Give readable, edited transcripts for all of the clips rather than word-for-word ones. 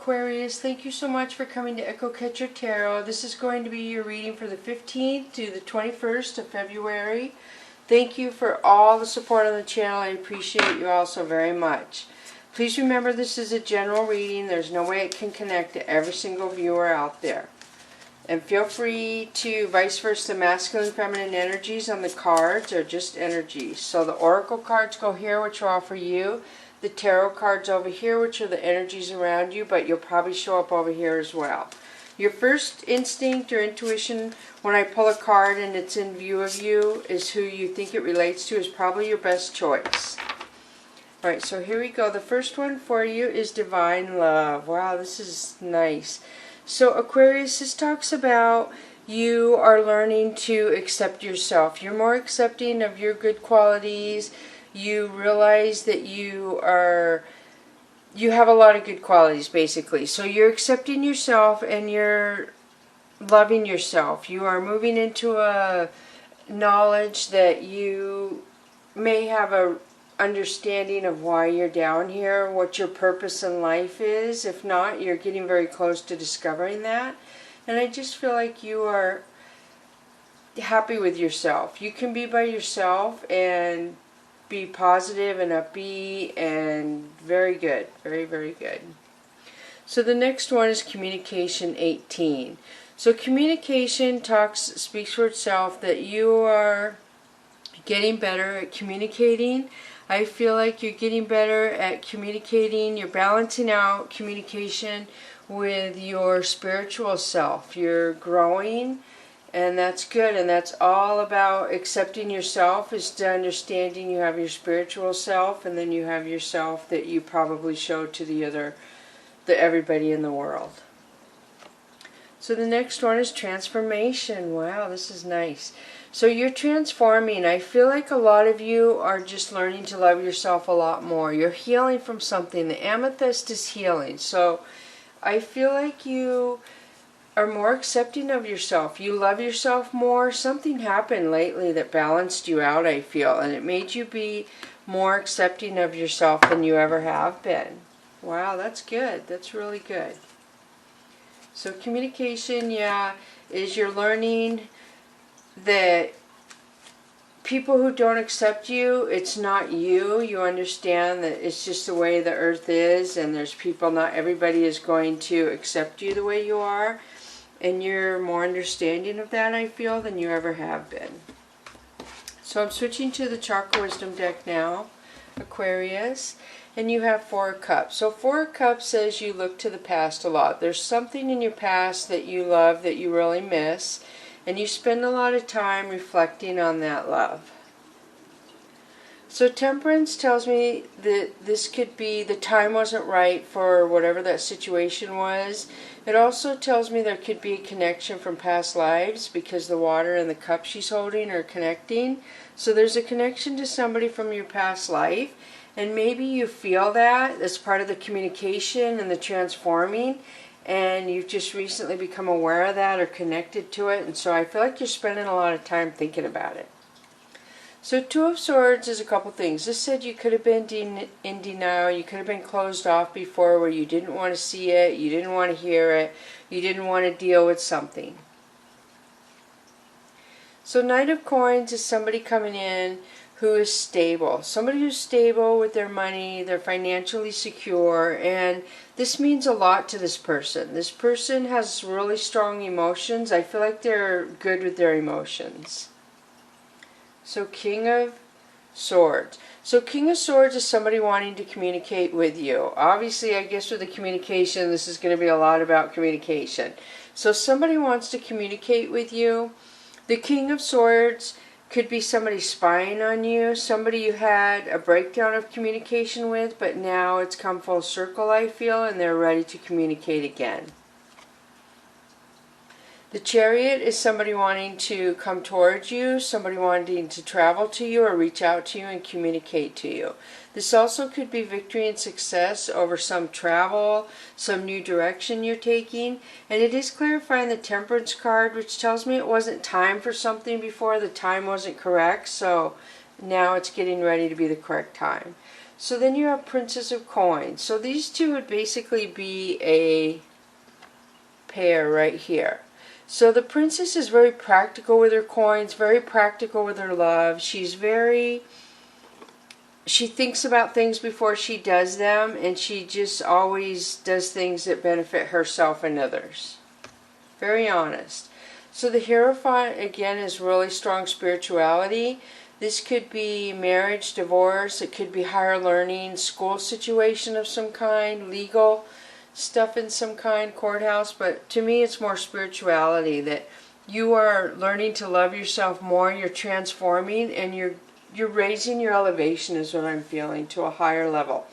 Aquarius, thank you so much for coming to Echo Catcher Tarot. This is going to be your reading for the 15th to the 21st of February. Thank you for all the support on the channel. I appreciate you all so very much. Please remember this is a general reading. There's no way it can connect to every single viewer out there. And feel free to vice versa, masculine, feminine energies on the cards are just energies. So the oracle cards go here, which are all for you. The tarot cards over here, which are the energies around you, but you'll probably show up over here as well. Your first instinct or intuition when I pull a card and it's in view of you is who you think it relates to is probably your best choice. Alright, so here we go. The first one for you is Divine Love. Wow, this is nice. So Aquarius, this talks about you are learning to accept yourself. You're more accepting of your good qualities. You realize that you have a lot of good qualities, basically. So you're accepting yourself and you're loving yourself. You are moving into a knowledge that you may have a understanding of why you're down here, what your purpose in life is. If not, you're getting very close to discovering that. And I just feel like you are happy with yourself. You can be by yourself and be positive and upbeat and very good. Very, very good. So the next one is Communication 18. So communication speaks for itself, that you are getting better at communicating. I feel like you're getting better at communicating. You're balancing out communication with your spiritual self. You're growing, and that's good. And that's all about accepting yourself, is to understanding you have your spiritual self, and then you have yourself that you probably show to the everybody in the world. So the next one is Transformation. Wow, this is nice. So you're transforming. I feel like a lot of you are just learning to love yourself a lot more. You're healing from something. The amethyst is healing. So I feel like you are more accepting of yourself. You love yourself more. Something happened lately that balanced you out, I feel, and it made you be more accepting of yourself than you ever have been. Wow, that's good. That's really good. So communication, yeah, is you're learning that people who don't accept you, it's not you. You understand that it's just the way the earth is, and there's people, not everybody is going to accept you the way you are. And you're more understanding of that, I feel, than you ever have been. So I'm switching to the Chakra Wisdom deck now, Aquarius. And you have Four of Cups. So Four of Cups says you look to the past a lot. There's something in your past that you love that you really miss. And you spend a lot of time reflecting on that love. So Temperance tells me that this could be the time wasn't right for whatever that situation was. It also tells me there could be a connection from past lives, because the water and the cup she's holding are connecting. So there's a connection to somebody from your past life. And maybe you feel that as part of the communication and the transforming, and you've just recently become aware of that or connected to it, and so I feel like you're spending a lot of time thinking about it. So Two of Swords is a couple things. This said you could have been in denial, you could have been closed off before, where you didn't want to see it, you didn't want to hear it, you didn't want to deal with something. So Knight of Coins is somebody coming in who is stable. Somebody who's stable with their money, they're financially secure, and this means a lot to this person. This person has really strong emotions. I feel like they're good with their emotions. So King of Swords. So King of Swords is somebody wanting to communicate with you. Obviously, I guess with the communication, this is going to be a lot about communication. So somebody wants to communicate with you. The King of Swords could be somebody spying on you, somebody you had a breakdown of communication with, but now it's come full circle, I feel, and they're ready to communicate again. The Chariot is somebody wanting to come towards you, somebody wanting to travel to you or reach out to you and communicate to you. This also could be victory and success over some travel, some new direction you're taking. And it is clarifying the Temperance card, which tells me it wasn't time for something before, the time wasn't correct, so now it's getting ready to be the correct time. So then you have Princess of Coins. So these two would basically be a pair right here. So the princess is very practical with her coins, very practical with her love. She thinks about things before she does them, and she just always does things that benefit herself and others. Very honest. So the Hierophant, again, is really strong spirituality. This could be marriage, divorce, it could be higher learning, school situation of some kind, legal stuff in some kind, courthouse, but to me it's more spirituality, that you are learning to love yourself more, you're transforming, and you're raising your elevation is what I'm feeling, to a higher level,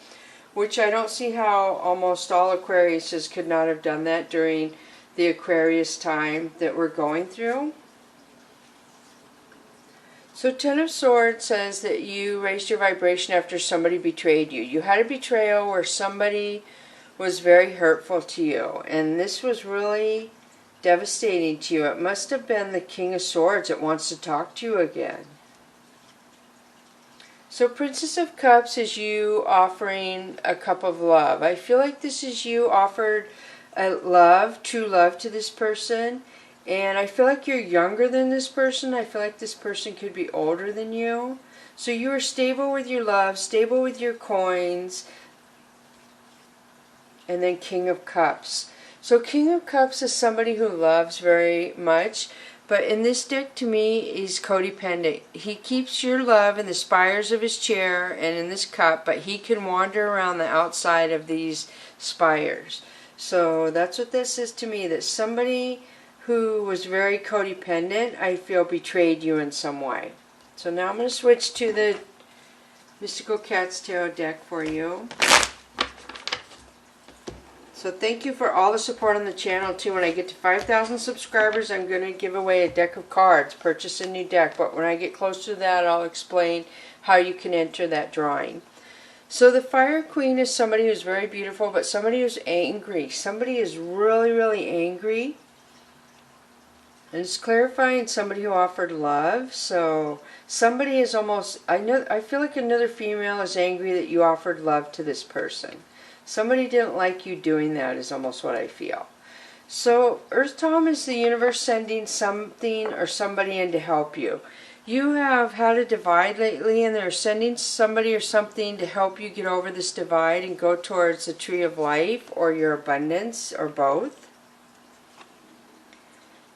which I don't see how almost all Aquariuses could not have done that during the Aquarius time that we're going through. So Ten of Swords says that you raised your vibration after somebody betrayed you. You had a betrayal where somebody was very hurtful to you, and this was really devastating to you. It must have been the King of Swords that wants to talk to you again. So Princess of Cups is you offering a cup of love. I feel like this is you offered a love, true love to this person, and I feel like you're younger than this person. I feel like this person could be older than you. So you are stable with your love, stable with your coins, and then King of Cups. So King of Cups is somebody who loves very much, but in this deck to me he's codependent. He keeps your love in the spires of his chair and in this cup, but he can wander around the outside of these spires. So that's what this is to me, that somebody who was very codependent, I feel, betrayed you in some way. So now I'm going to switch to the Mystical Cats Tarot deck for you. So thank you for all the support on the channel too. When I get to 5,000 subscribers, I'm going to give away a deck of cards, purchase a new deck. But when I get close to that, I'll explain how you can enter that drawing. So the Fire Queen is somebody who's very beautiful, but somebody who's angry. Somebody is really, really angry. And it's clarifying somebody who offered love. So somebody is almost, I feel like another female is angry that you offered love to this person. Somebody didn't like you doing that is almost what I feel. So Earth Tom is the universe sending something or somebody in to help you. You have had a divide lately, and they're sending somebody or something to help you get over this divide and go towards the tree of life or your abundance, or both.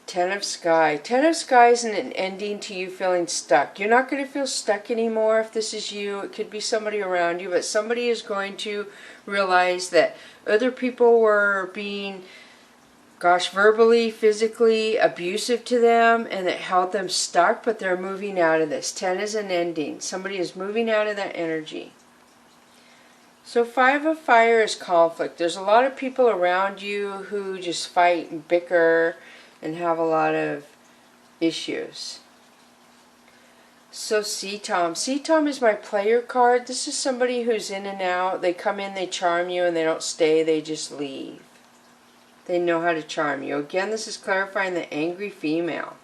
Ten of Sky. Ten of Sky isn't an ending to you feeling stuck. You're not going to feel stuck anymore if this is you. It could be somebody around you, but somebody is going to realize that other people were being, gosh, verbally, physically abusive to them, and it held them stuck, but they're moving out of this. 10 is an ending. Somebody is moving out of that energy. So 5 of Fire is conflict. There's a lot of people around you who just fight and bicker and have a lot of issues. So Sea Tom. Sea Tom is my player card. This is somebody who's in and out. They come in, they charm you, and they don't stay. They just leave. They know how to charm you. Again, this is clarifying the angry female.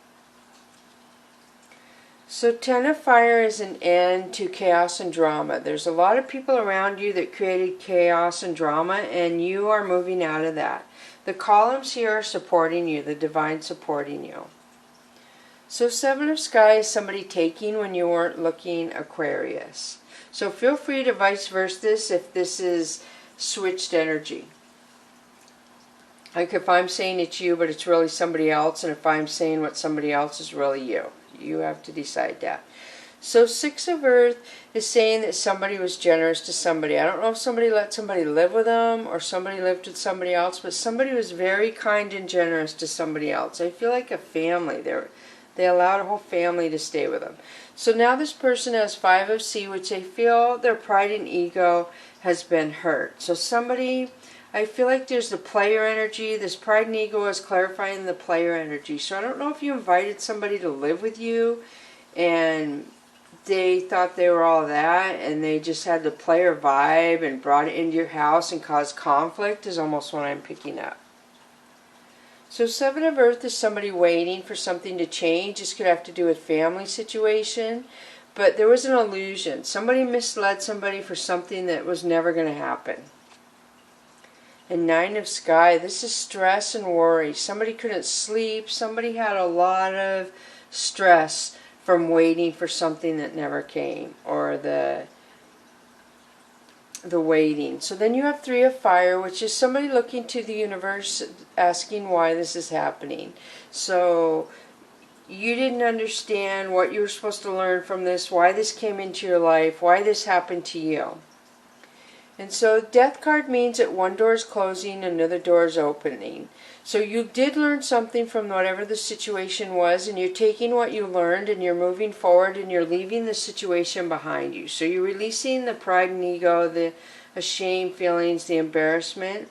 So 10 of Fire is an end to chaos and drama. There's a lot of people around you that created chaos and drama, and you are moving out of that. The columns here are supporting you, the divine supporting you. So 7 of Sky is somebody taking when you weren't looking, Aquarius. So feel free to vice versa this if this is switched energy. Like if I'm saying it's you, but it's really somebody else, and if I'm saying what somebody else is really you. You have to decide that. So 6 of Earth is saying that somebody was generous to somebody. I don't know if somebody let somebody live with them or somebody lived with somebody else, but somebody was very kind and generous to somebody else. I feel like a family. They allowed a whole family to stay with them. So now this person has 5 of Sea, which they feel their pride and ego has been hurt. So somebody, I feel like there's the player energy. This pride and ego is clarifying the player energy. So I don't know if you invited somebody to live with you and they thought they were all that and they just had the player vibe and brought it into your house and caused conflict is almost what I'm picking up. So 7 of Earth is somebody waiting for something to change. This could have to do with family situation. but there was an illusion. Somebody misled somebody for something that was never going to happen. And Nine of Sky, this is stress and worry. Somebody couldn't sleep. Somebody had a lot of stress from waiting for something that never came, or the waiting. So then you have Three of Fire, which is somebody looking to the universe asking why this is happening. So you didn't understand what you were supposed to learn from this, why this came into your life, why this happened to you. And so Death card means that one door is closing, another door is opening. So you did learn something from whatever the situation was, and you're taking what you learned and you're moving forward and you're leaving the situation behind you. So you're releasing the pride and ego, the ashamed feelings, the embarrassment.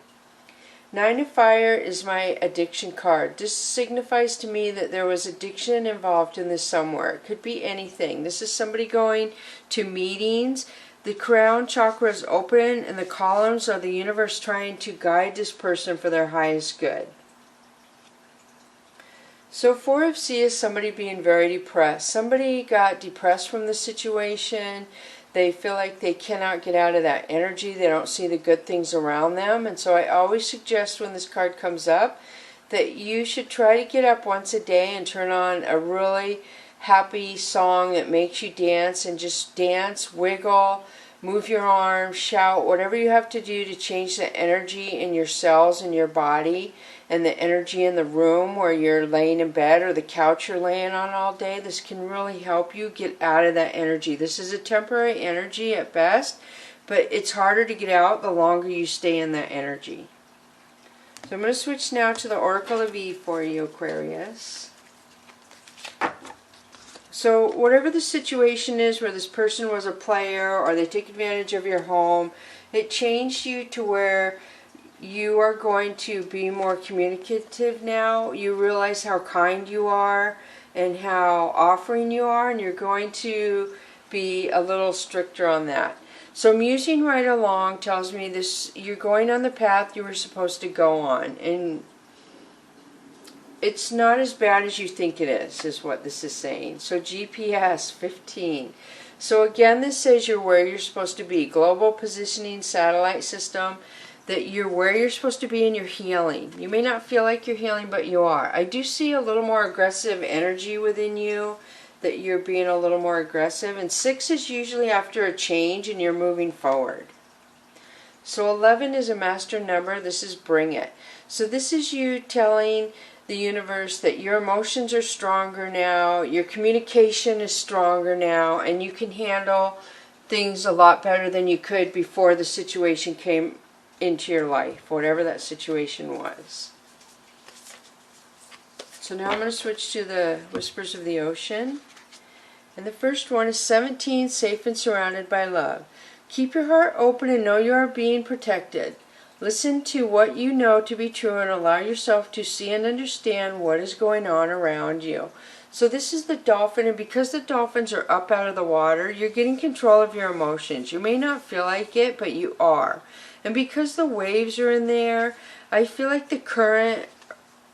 Nine of Fire is my addiction card. This signifies to me that there was addiction involved in this somewhere. It could be anything. This is somebody going to meetings. The crown chakra is open and the columns of the universe trying to guide this person for their highest good. So Four of Sea is somebody being very depressed. Somebody got depressed from the situation. They feel like they cannot get out of that energy. They don't see the good things around them. And so I always suggest when this card comes up that you should try to get up once a day and turn on a really happy song that makes you dance, and just dance, wiggle, move your arms, shout, whatever you have to do to change the energy in your cells and your body and the energy in the room where you're laying in bed or the couch you're laying on all day. This can really help you get out of that energy. This is a temporary energy at best, but it's harder to get out the longer you stay in that energy. So I'm going to switch now to the Oracle of Eve for you, Aquarius. So whatever the situation is where this person was a player or they took advantage of your home, it changed you to where you are going to be more communicative now. You realize how kind you are and how offering you are, and you're going to be a little stricter on that. So musing right along tells me this: you're going on the path you were supposed to go on, and it's not as bad as you think it is what this is saying. So GPS 15. So again, this says you're where you're supposed to be. Global positioning satellite system, that you're where you're supposed to be and you're healing. You may not feel like you're healing, but you are. I do see a little more aggressive energy within you, that you're being a little more aggressive. And 6 is usually after a change and you're moving forward. So 11 is a master number. This is bring it. So this is you telling the universe that your emotions are stronger now, your communication is stronger now, and you can handle things a lot better than you could before the situation came into your life, whatever that situation was. So now I'm going to switch to the Whispers of the Ocean. And the first one is 17, safe and surrounded by love. Keep your heart open and know you are being protected. Listen to what you know to be true and allow yourself to see and understand what is going on around you. So this is the dolphin, and because the dolphins are up out of the water, you're getting control of your emotions. You may not feel like it, but you are. And because the waves are in there, I feel like the current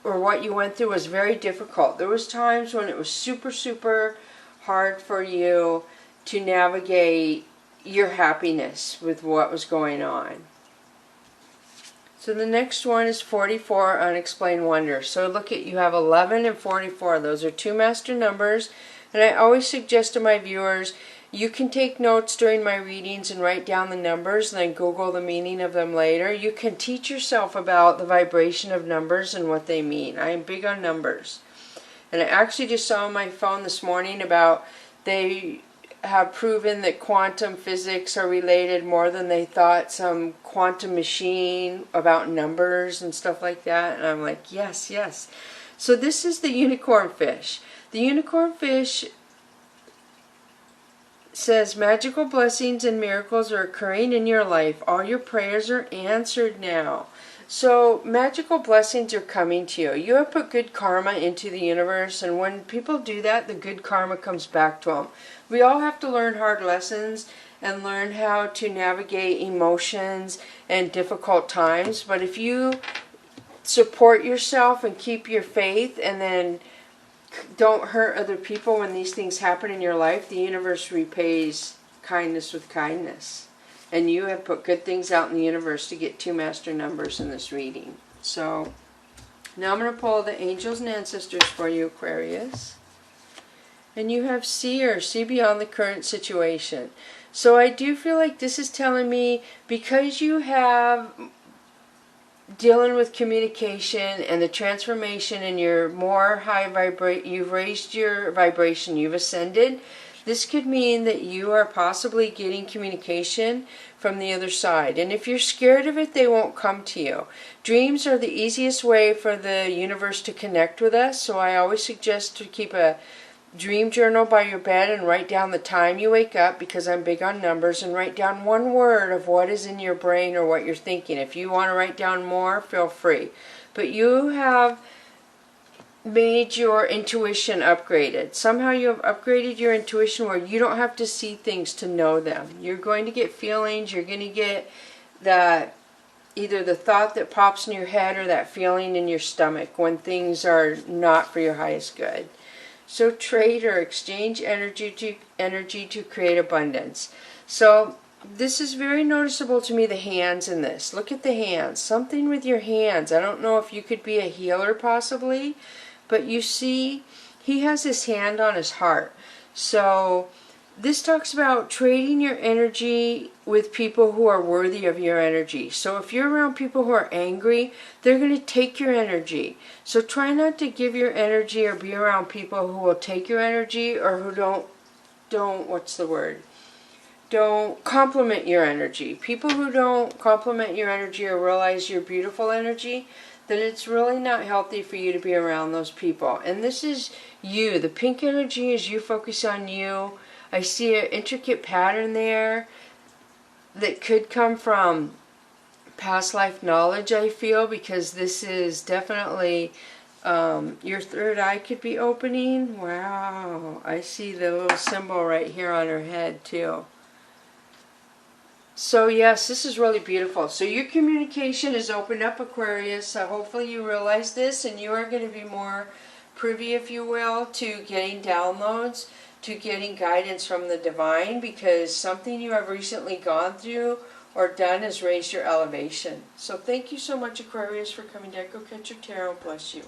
or what you went through was very difficult. There was times when it was super, super hard for you to navigate your happiness with what was going on. So the next one is 44, Unexplained Wonder. So look at, you have 11 and 44. Those are two master numbers. And I always suggest to my viewers, you can take notes during my readings and write down the numbers and then Google the meaning of them later. You can teach yourself about the vibration of numbers and what they mean. I am big on numbers. And I actually just saw on my phone this morning about they have proven that quantum physics are related more than they thought, some quantum machine about numbers and stuff like that. And I'm like, yes, yes. So this is the unicorn fish. The unicorn fish says magical blessings and miracles are occurring in your life. All your prayers are answered now. So magical blessings are coming to you. You have put good karma into the universe, and when people do that, the good karma comes back to them. We all have to learn hard lessons and learn how to navigate emotions and difficult times. But if you support yourself and keep your faith and then don't hurt other people when these things happen in your life, the universe repays kindness with kindness. And you have put good things out in the universe to get 2 master numbers in this reading. So now I'm going to pull the angels and ancestors for you, Aquarius. And you have seer, see beyond the current situation. So I do feel like this is telling me, because you have dealing with communication and the transformation, and you're more high vibrate, you've raised your vibration, you've ascended. This could mean that you are possibly getting communication from the other side. And if you're scared of it, they won't come to you. Dreams are the easiest way for the universe to connect with us. So I always suggest to keep a dream journal by your bed and write down the time you wake up, because I'm big on numbers, and write down 1 word of what is in your brain or what you're thinking. If you want to write down more, feel free. But you have made your intuition upgraded. Somehow you have upgraded your intuition where you don't have to see things to know them. You're going to get feelings. You're going to get that, either the thought that pops in your head or that feeling in your stomach when things are not for your highest good. So trade or exchange energy to create abundance. So this is very noticeable to me, the hands in this. Look at the hands. Something with your hands. I don't know if you could be a healer possibly, but you see he has his hand on his heart. So this talks about trading your energy with people who are worthy of your energy. So if you're around people who are angry, they're going to take your energy. So try not to give your energy or be around people who will take your energy, or who don't compliment your energy. People who don't compliment your energy or realize your beautiful energy, that it's really not healthy for you to be around those people. And this is you. The pink energy is you focus on you. I see an intricate pattern there that could come from past life knowledge, I feel, because this is definitely your third eye could be opening. Wow. I see the little symbol right here on her head too. So yes, this is really beautiful. So your communication is opened up, Aquarius. So hopefully you realize this, and you are going to be more privy, if you will, to getting downloads, to getting guidance from the divine, because something you have recently gone through or done has raised your elevation. So thank you so much, Aquarius, for coming to Echo Catcher Tarot. Bless you.